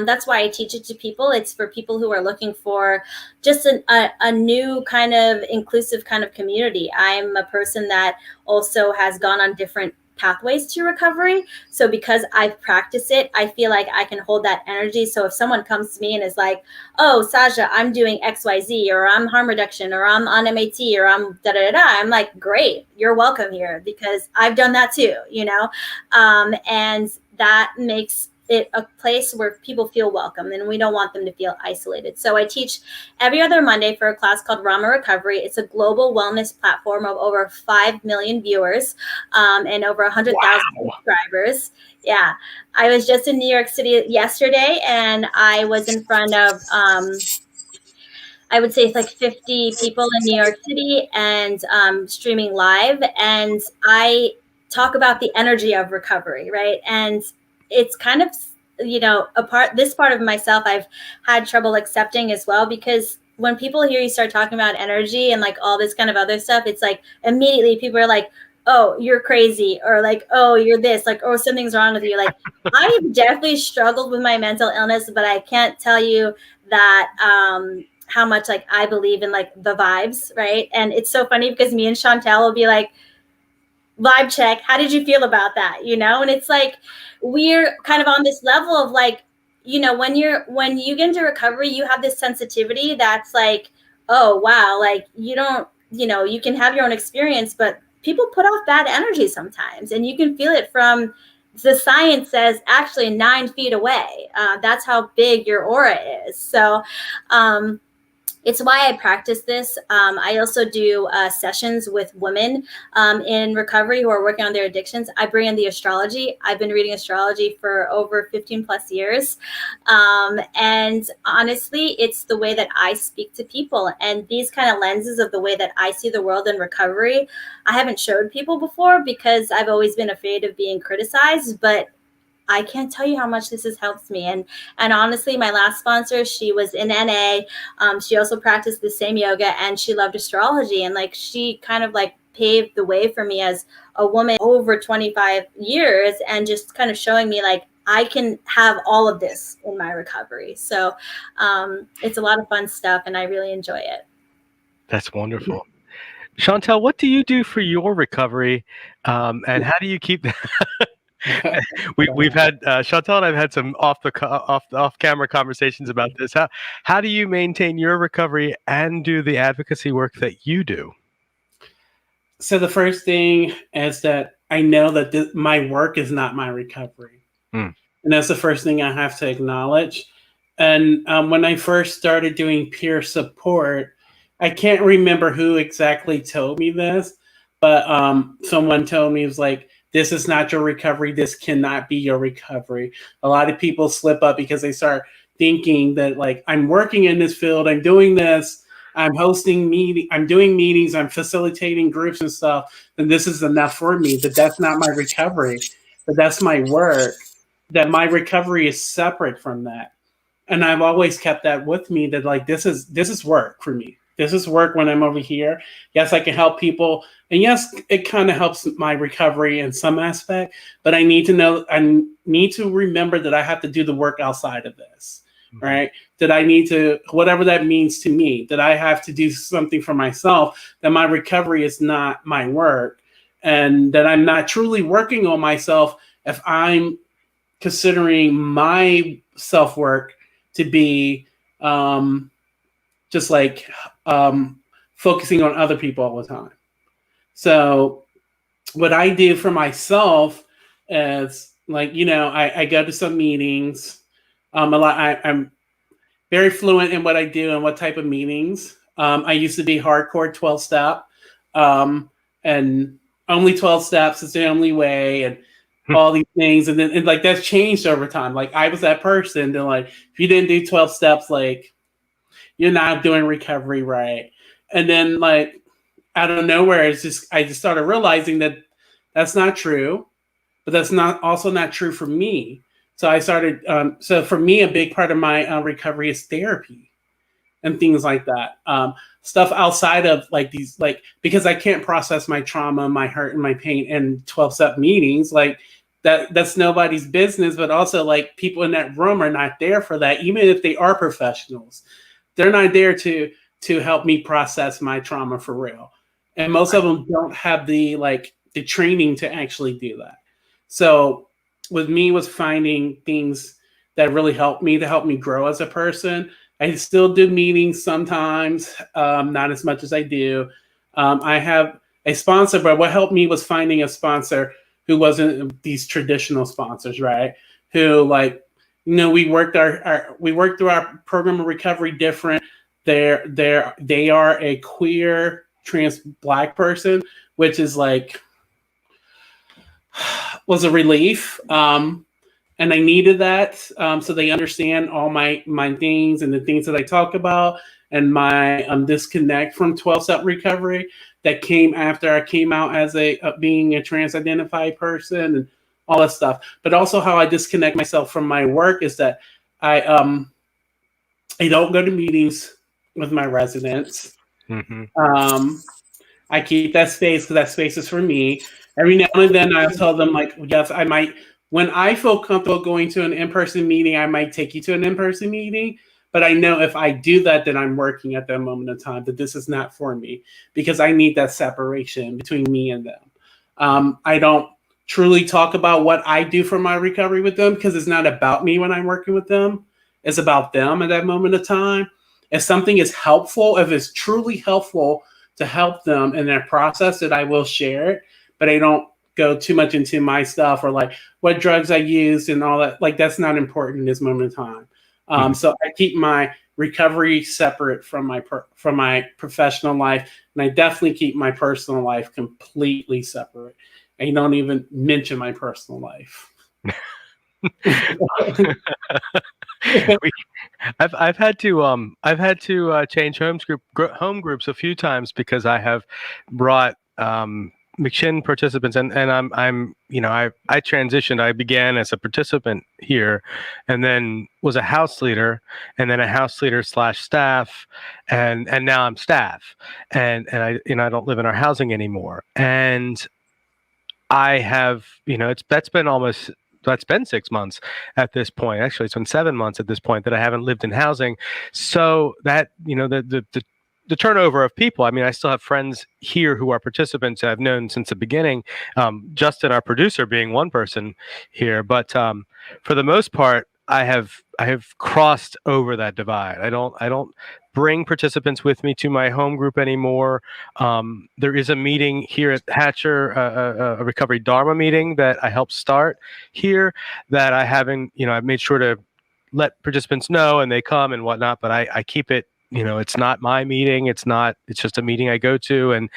that's why I teach it to people. It's for people who are looking for just a new kind of inclusive kind of community. I'm a person that also has gone on different pathways to recovery. So because I've practiced it, I feel like I can hold that energy. So if someone comes to me and is like, oh, Sazha, I'm doing XYZ, or I'm harm reduction, or I'm on MAT, or I'm da-da-da-da, I'm like, great, you're welcome here, because I've done that too, you know? And that makes it a place where people feel welcome, and we don't want them to feel isolated. So I teach every other Monday for a class called Rama Recovery. It's a global wellness platform of over 5 million viewers and over 100,000 subscribers. Yeah. I was just in New York City yesterday, and I was in front of, I would say it's like 50 people in New York City, and streaming live. And I talk about the energy of recovery, right? And it's kind of, you know, this part of myself I've had trouble accepting as well, because when people hear you start talking about energy and like all this kind of other stuff, it's like immediately people are like, oh, you're crazy, or like, oh, you're this, like, oh, something's wrong with you. Like, I've definitely struggled with my mental illness, but I can't tell you that how much like I believe in like the vibes, right? And it's so funny because me and Chantel will be like, vibe check, how did you feel about that, you know? And it's like, we're kind of on this level of like, you know, when you get into recovery, you have this sensitivity that's like, oh wow, like you don't, you know, you can have your own experience, but people put off bad energy sometimes, and you can feel it from, the science says, actually 9 feet away. That's how big your aura is. So it's why I practice this. I also do sessions with women in recovery who are working on their addictions. I bring in the astrology. I've been reading astrology for over 15 plus years. And honestly, it's the way that I speak to people. And these kind of lenses of the way that I see the world in recovery, I haven't showed people before because I've always been afraid of being criticized. But I can't tell you how much this has helped me. And honestly, my last sponsor, she was in NA. She also practiced the same yoga, and she loved astrology. And like, she kind of like paved the way for me as a woman over 25 years, and just kind of showing me like, I can have all of this in my recovery. So it's a lot of fun stuff, and I really enjoy it. That's wonderful. Chantel, what do you do for your recovery, and how do you keep? We've had Chantel and I've had some off camera conversations about this. How do you maintain your recovery and do the advocacy work that you do? So the first thing is that I know that my work is not my recovery. And that's the first thing I have to acknowledge. And when I first started doing peer support, I can't remember who exactly told me this, but someone told me, it was like, this is not your recovery. This cannot be your recovery. A lot of people slip up because they start thinking that, like, I'm working in this field, I'm doing this, I'm hosting meetings, I'm doing meetings, I'm facilitating groups and stuff, and this is enough for me. That that's not my recovery, but that's my work. That my recovery is separate from that. And I've always kept that with me, that like this is work for me. This is work when I'm over here. Yes, I can help people. And yes, it kind of helps my recovery in some aspect, but I need to remember that I have to do the work outside of this, right? That I need to, whatever that means to me, that I have to do something for myself, that my recovery is not my work, and that I'm not truly working on myself if I'm considering my self-work to be just like focusing on other people all the time. So what I do for myself is, like, I go to some meetings. I'm very fluent in what I do and what type of meetings. I used to be hardcore 12-step, and only 12 steps is the only way, and all these things. And then like that's changed over time. Like I was that person that, like, if you didn't do 12 steps, like, you're not doing recovery right. And then, like, out of nowhere, I just started realizing that that's not true, but that's also not true for me. So I started. So for me, a big part of my recovery is therapy and things like that. Stuff outside of like these, like, because I can't process my trauma, my hurt, and my pain in 12-step meetings. Like that's nobody's business. But also, like, people in that room are not there for that, even if they are professionals. They're not there to help me process my trauma for real. And most of them don't have the training to actually do that. So with me was finding things that really helped me grow as a person. I still do meetings sometimes, not as much as I do. I have a sponsor, but what helped me was finding a sponsor who wasn't these traditional sponsors, right? Who, like, we worked through our program of recovery different. They are a queer trans Black person, which is like was a relief. And I needed that, so they understand all my things and the things that I talk about, and my disconnect from 12-step recovery that came after I came out as being a trans-identified person and all that stuff. But also how I disconnect myself from my work is that I don't go to meetings with my residents. I keep that space because that space is for me. Every now and then I'll tell them, like, yes, I might. When I feel comfortable going to an in-person meeting, I might take you to an in-person meeting. But I know if I do that, then I'm working at that moment in time, that this is not for me, because I need that separation between me and them. I don't truly talk about what I do for my recovery with them, because it's not about me when I'm working with them. It's about them at that moment of time. If something is helpful, if it's truly helpful to help them in their process, that I will share it. But I don't go too much into my stuff or like what drugs I used and all that. Like, that's not important in this moment of time. So I keep my recovery separate from my professional life, and I definitely keep my personal life completely separate. And you don't even mention my personal life. I've had to change home groups a few times because I have brought McShin participants, and I'm I transitioned. I began as a participant here, and then was a house leader, and then a house leader / staff, and now I'm staff, and I don't live in our housing anymore, and I have that's been almost that's been 6 months at this point. Actually, it's been 7 months at this point that I haven't lived in housing. So that, the turnover of people. I mean, I still have friends here who are participants that I've known since the beginning. Justin, our producer, being one person here, but for the most part, I have crossed over that divide. I don't bring participants with me to my home group anymore. There is a meeting here at Hatcher, a recovery Dharma meeting that I helped start here that I haven't, I've made sure to let participants know and they come and whatnot, but I keep it, it's not my meeting. It's just a meeting I go to and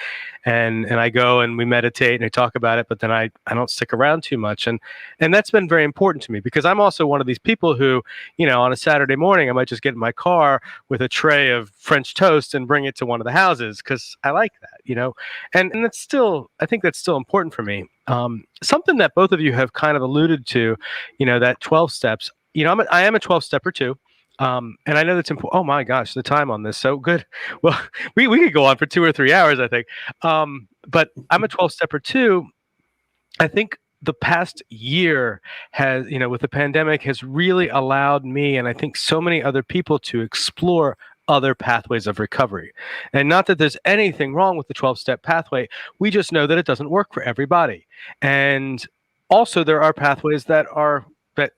I go and we meditate and I talk about it, but then I don't stick around too much. And that's been very important to me because I'm also one of these people who, on a Saturday morning, I might just get in my car with a tray of French toast and bring it to one of the houses because I like that, and that's still, I think that's still important for me. Something that both of you have kind of alluded to, that 12 steps, I am a 12 stepper too. And I know that's important. Oh my gosh, the time on this. So good. Well, we could go on for 2 or 3 hours, I think. But I'm a 12 stepper too. I think the past year has, with the pandemic has really allowed me, and I think so many other people, to explore other pathways of recovery. And not that there's anything wrong with the 12-step pathway. We just know that it doesn't work for everybody. And also there are pathways that,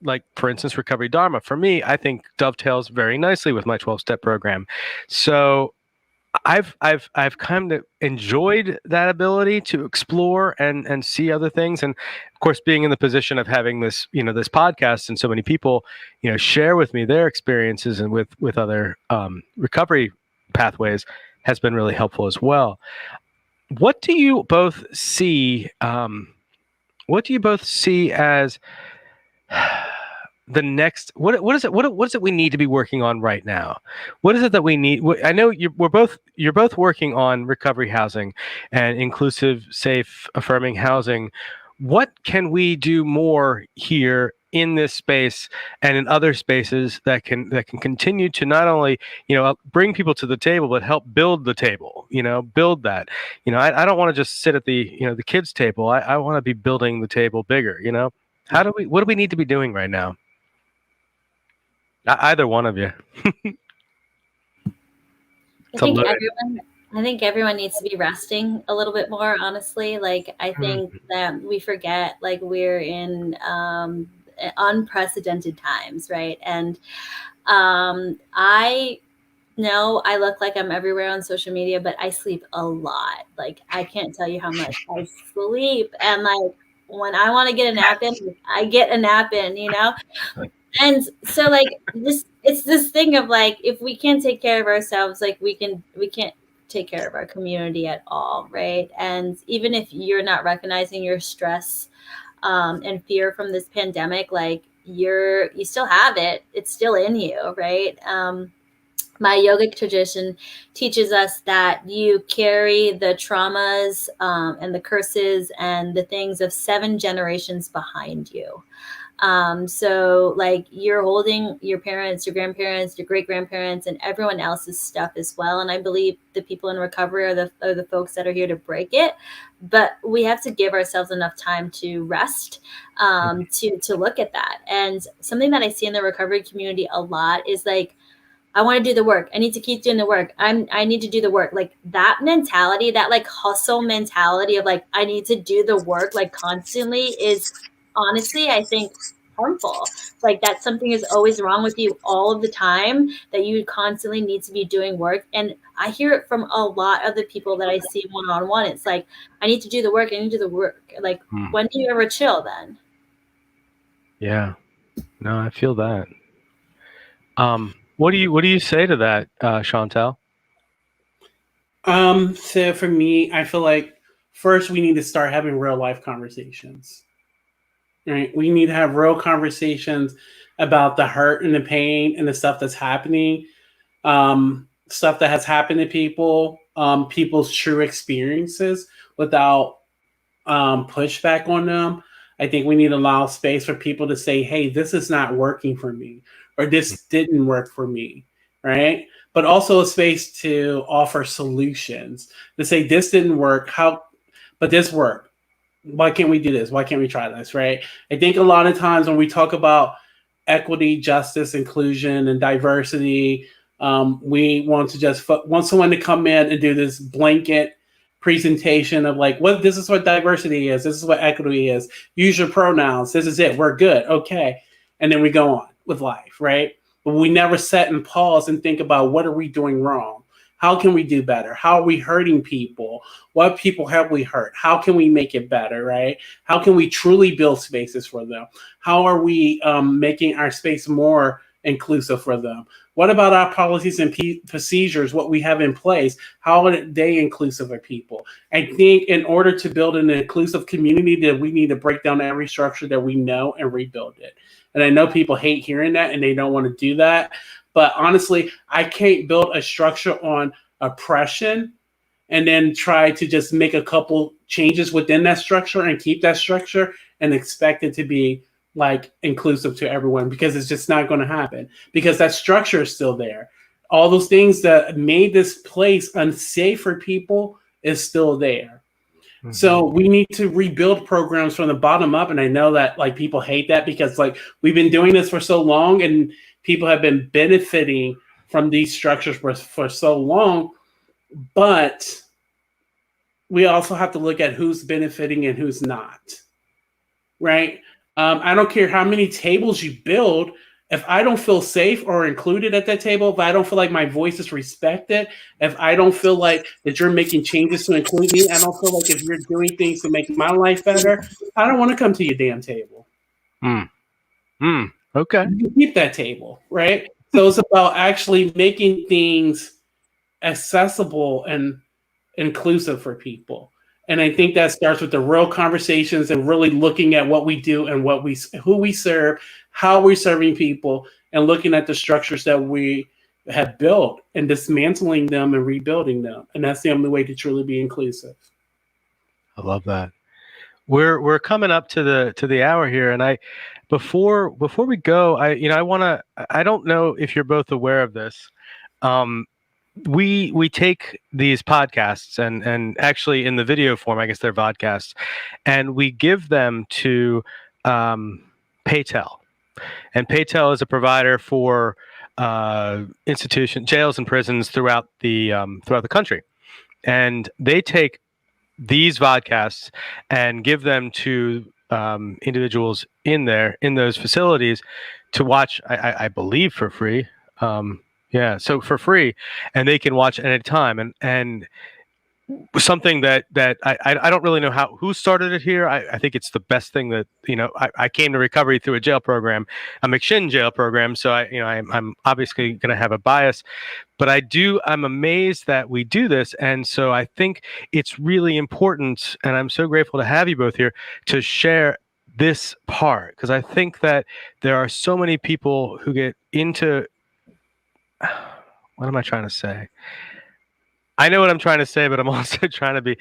like, for instance, Recovery Dharma, for me, I think dovetails very nicely with my 12-step program. So I've kind of enjoyed that ability to explore and see other things. And of course, being in the position of having this, this podcast and so many people, share with me their experiences and with other recovery pathways has been really helpful as well. What do you both see? What do you both see as the next, what is it we need to be working on right now? What is it that we need? I know you're both working on recovery housing and inclusive, safe, affirming housing. What can we do more here in this space and in other spaces that can continue to not only, bring people to the table, but help build the table, build that, I don't want to just sit at the, the kids' table. I want to be building the table bigger, what do we need to be doing right now? Either one of you. I think everyone needs to be resting a little bit more, honestly. Like, I think that we forget, like, we're in unprecedented times, right? And I know I look like I'm everywhere on social media, but I sleep a lot. Like, I can't tell you how much I sleep. And, like, when I want to get a nap in, I get a nap in, And so, like, it's this thing of, like, if we can't take care of ourselves, like, we can't take care of our community at all, right? And even if you're not recognizing your stress and fear from this pandemic, like, you still have it. It's still in you, right? My yogic tradition teaches us that you carry the traumas and the curses and the things of 7 generations behind you. So, like, you're holding your parents, your grandparents, your great grandparents, and everyone else's stuff as well. And I believe the people in recovery are the folks that are here to break it. But we have to give ourselves enough time to rest, to look at that. And something that I see in the recovery community a lot is, like, I want to do the work. I need to keep doing the work. I need to do the work. Like, that mentality, that, like, hustle mentality of, like, I need to do the work, like, constantly is, honestly, I think, harmful. Like, that something is always wrong with you all of the time, that you constantly need to be doing work. And I hear it from a lot of the people that I see one-on-one. It's like, I need to do the work. I need to do the work. Like, when do you ever chill then? Yeah, no, I feel that. What do you say to that, Chantel? So for me, I feel like first we need to start having real life conversations. Right? We need to have real conversations about the hurt and the pain and the stuff that's happening, stuff that has happened to people, people's true experiences without pushback on them. I think we need to allow space for people to say, hey, this is not working for me, or this didn't work for me, right? But also a space to offer solutions, to say this didn't work, but this worked. why can't we do this? Why can't we try this? Right? I think a lot of times when we talk about equity, justice, inclusion, and diversity, we want to just want someone to come in and do this blanket presentation of like, what this is what diversity is, this is what equity is. Use your pronouns. This is it. We're good. Okay, and then we go on with life, right? But we never sit and pause and think about what are we doing wrong? How can we do better? How are we hurting people? What people have we hurt? How can we make it better, right? How can we truly build spaces for them? How are we making our space more inclusive for them? What about our policies and procedures, what we have in place? How are they inclusive of people? I think in order to build an inclusive community, that we need to break down every structure that we know and rebuild it. And I know people hate hearing that and they don't want to do that. But honestly, I can't build a structure on oppression and then try to just make a couple changes within that structure and keep that structure and expect it to be like inclusive to everyone, because it's just not going to happen, because that structure is still there. All those things that made this place unsafe for people is still there. Mm-hmm. So we need to rebuild programs from the bottom up. And I know that like people hate that because like we've been doing this for so long and people have been benefiting from these structures for so long, but we also have to look at who's benefiting and who's not, right? I don't care how many tables you build. If I don't feel safe or included at that table, if I don't feel like my voice is respected, if I don't feel like that you're making changes to include me, I don't feel like if you're doing things to make my life better, I don't want to come to your damn table. Okay. You keep that table, right? So it's about actually making things accessible and inclusive for people. And I think that starts with the real conversations and really looking at what we do and who we serve, how we're serving people, and looking at the structures that we have built and dismantling them and rebuilding them. And that's the only way to truly be inclusive. I love that. We're coming up to the hour here, and before we go, I don't know if you're both aware of this. We take these podcasts and actually in the video form, I guess they're vodcasts, and we give them to Paytel. And Paytel is a provider for jails and prisons throughout the country, and they take these vodcasts and give them to individuals in those facilities to watch. I believe for free. So for free, and they can watch at any time. And something that I don't really know who started it here. I think it's the best thing that I came to recovery through a jail program, a McShin jail program. So I'm obviously going to have a bias, but I'm amazed that we do this, and so I think it's really important. And I'm so grateful to have you both here to share this part, because I think that there are so many people who get into. What am I trying to say? I know what I'm trying to say, but I'm also trying to be.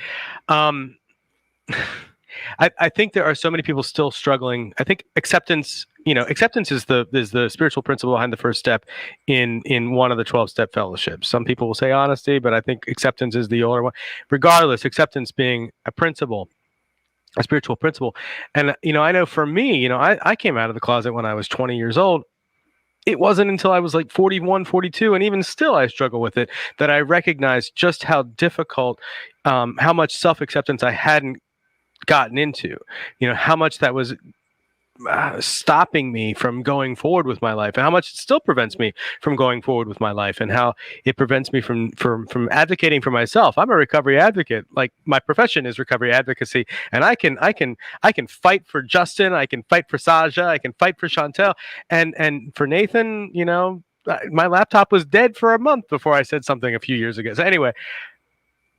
I think there are so many people still struggling. I think acceptance is the spiritual principle behind the first step in one of the 12-step fellowships. Some people will say honesty, but I think acceptance is the older one. Regardless, acceptance being a principle, a spiritual principle. And I know for me, I came out of the closet when I was 20 years old. It wasn't until I was like 41, 42, and even still I struggle with it, that I recognized just how difficult, how much self-acceptance I hadn't gotten into, how much that was stopping me from going forward with my life, and how much it still prevents me from going forward with my life, and how it prevents me from advocating for myself. I'm a recovery advocate. Like, my profession is recovery advocacy, and I can fight for Justin, I can fight for Sazha, I can fight for Chantel, and for Nathan. My laptop was dead for a month before I said something a few years ago. So anyway,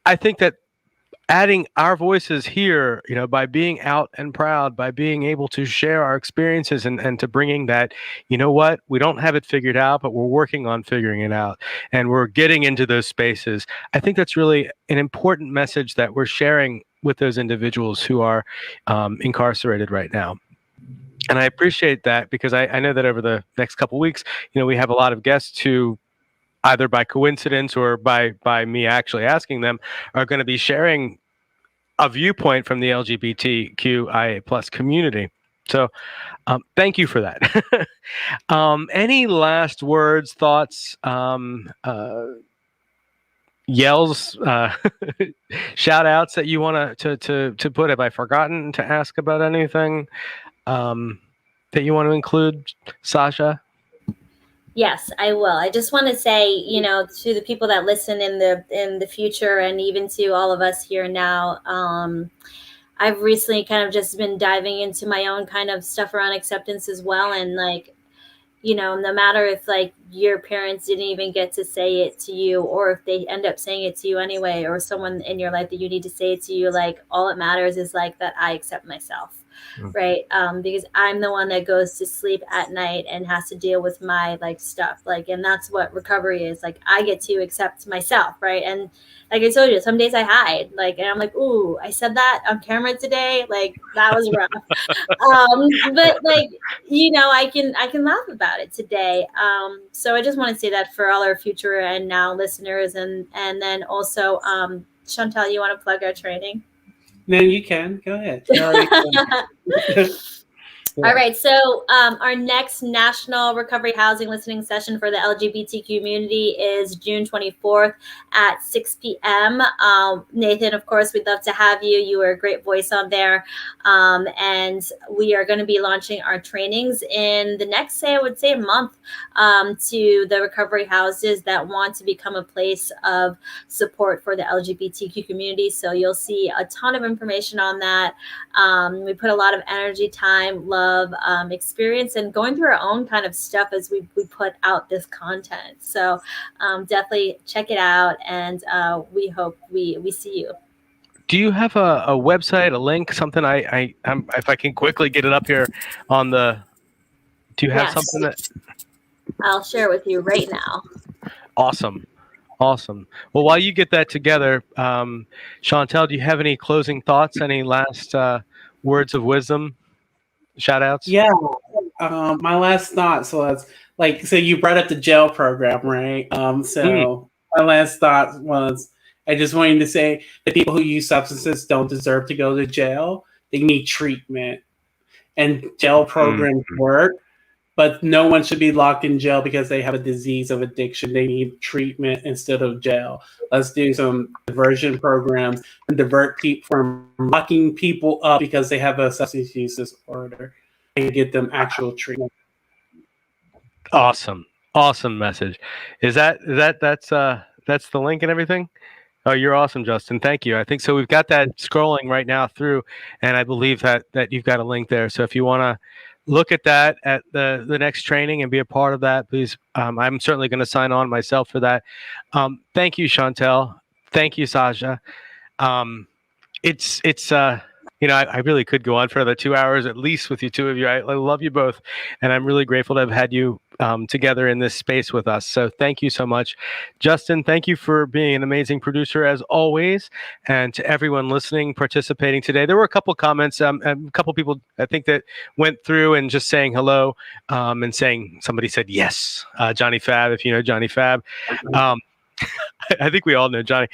I think that adding our voices here, by being out and proud, by being able to share our experiences and to bringing that, what, we don't have it figured out, but we're working on figuring it out, and we're getting into those spaces. I think that's really an important message that we're sharing with those individuals who are incarcerated right now. And I appreciate that, because I know that over the next couple of weeks, we have a lot of guests who, either by coincidence or by me actually asking them, are going to be sharing a viewpoint from the LGBTQIA plus community. So thank you for that. Any last words, thoughts, yells, shout outs that you want to put? Have I forgotten to ask about anything that you want to include, Sazha? Yes, I will. I just want to say, to the people that listen in the future, and even to all of us here now, I've recently kind of just been diving into my own kind of stuff around acceptance as well. And like, no matter if like your parents didn't even get to say it to you, or if they end up saying it to you anyway, or someone in your life that you need to say it to you, like all it matters is like that I accept myself. Right. Because I'm the one that goes to sleep at night and has to deal with my like stuff. Like, and that's what recovery is. Like, I get to accept myself. Right. And like I told you, some days I hide, like, and I'm like, ooh, I said that on camera today. Like, that was rough. But like, I can laugh about it today. So I just want to say that for all our future and now listeners, and then also, Chantel, you want to plug our training? No, you can. Go ahead. All right. So our next National Recovery Housing Listening Session for the LGBTQ community is June 24th at 6 p.m. Nathan, of course, we'd love to have you. You were a great voice on there. And we are going to be launching our trainings in the next, I would say, a month to the recovery houses that want to become a place of support for the LGBTQ community. So you'll see a ton of information on that. We put a lot of energy, time, love, experience, and going through our own kind of stuff as we put out this content. So definitely check it out, and we hope we see you. Do you have a website, a link, something? If I can quickly get it up here on the. Do you have something that? I'll share with you right now. Awesome. Well, while you get that together, Chantel, do you have any closing thoughts? Any last words of wisdom? Shout outs? Yeah. My last thoughts was so you brought up the jail program, right? My last thought was, I just wanted to say that people who use substances don't deserve to go to jail. They need treatment, and jail programs work, but no one should be locked in jail because they have a disease of addiction. They need treatment instead of jail. Let's do some diversion programs and divert people from locking people up because they have a substance use disorder, and get them actual treatment. Awesome message. That's the link and everything? Oh, you're awesome, Justin. Thank you. I think so. We've got that scrolling right now through, and I believe that you've got a link there. So if you want to look at that at the next training and be a part of that, please. I'm certainly going to sign on myself for that. Thank you, Chantel. Thank you, Sazha. I really could go on for another 2 hours at least with you two of you. I love you both, and I'm really grateful to have had you together in this space with us. So thank you so much. Justin, thank you for being an amazing producer as always. And to everyone listening, participating today, there were a couple comments, a couple people I think that went through and just saying hello and saying, somebody said yes, Johnny Fab, if you know Johnny Fab. I think we all know Johnny.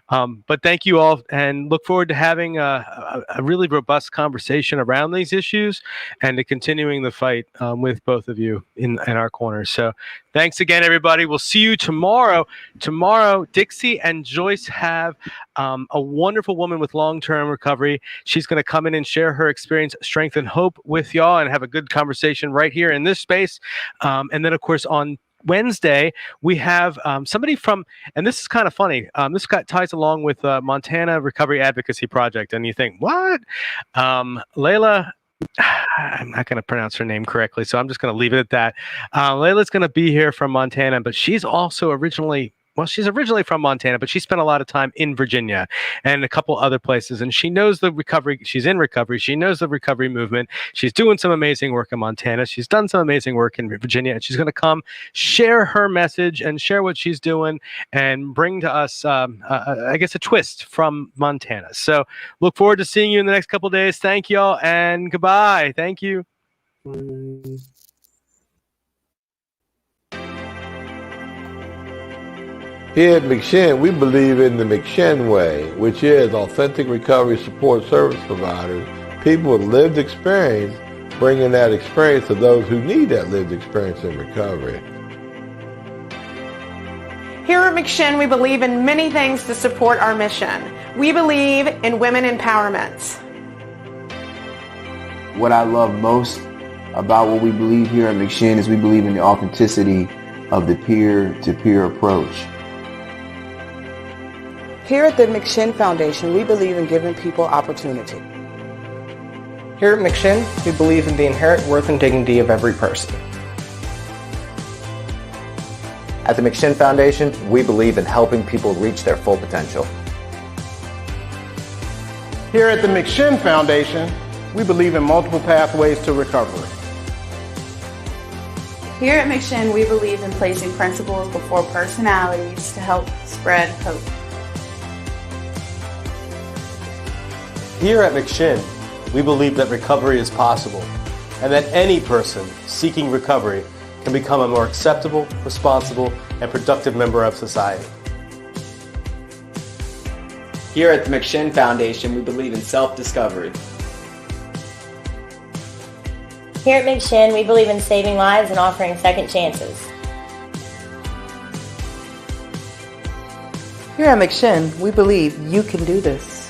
But thank you all, and look forward to having a really robust conversation around these issues and to continuing the fight with both of you in our corners. So thanks again, everybody. We'll see you tomorrow. Tomorrow, Dixie and Joyce have a wonderful woman with long-term recovery. She's going to come in and share her experience, strength, and hope with y'all and have a good conversation right here in this space. And then, of course, on Wednesday, we have somebody from, and this is kind of funny, this ties along with Montana Recovery Advocacy Project, and you think, what? Layla, I'm not going to pronounce her name correctly, so I'm just going to leave it at that. Layla's going to be here from Montana, but she's also originally from Montana, but she spent a lot of time in Virginia and a couple other places. And she knows the recovery. She's in recovery. She knows the recovery movement. She's doing some amazing work in Montana. She's done some amazing work in Virginia. And she's going to come share her message and share what she's doing and bring to us, I guess, a twist from Montana. So look forward to seeing you in the next couple of days. Thank y'all and goodbye. Thank you. Here at McShin, we believe in the McShin way, which is authentic recovery support service providers, people with lived experience, bringing that experience to those who need that lived experience in recovery. Here at McShin, we believe in many things to support our mission. We believe in women empowerment. What I love most about what we believe here at McShin is we believe in the authenticity of the peer-to-peer approach. Here at the McShin Foundation, we believe in giving people opportunity. Here at McShin, we believe in the inherent worth and dignity of every person. At the McShin Foundation, we believe in helping people reach their full potential. Here at the McShin Foundation, we believe in multiple pathways to recovery. Here at McShin, we believe in placing principles before personalities to help spread hope. Here at McShin, we believe that recovery is possible and that any person seeking recovery can become a more acceptable, responsible, and productive member of society. Here at the McShin Foundation, we believe in self-discovery. Here at McShin, we believe in saving lives and offering second chances. Here at McShin, we believe you can do this.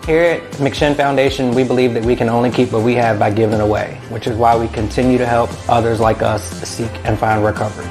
Here at McShin Foundation, we believe that we can only keep what we have by giving away, which is why we continue to help others like us seek and find recovery.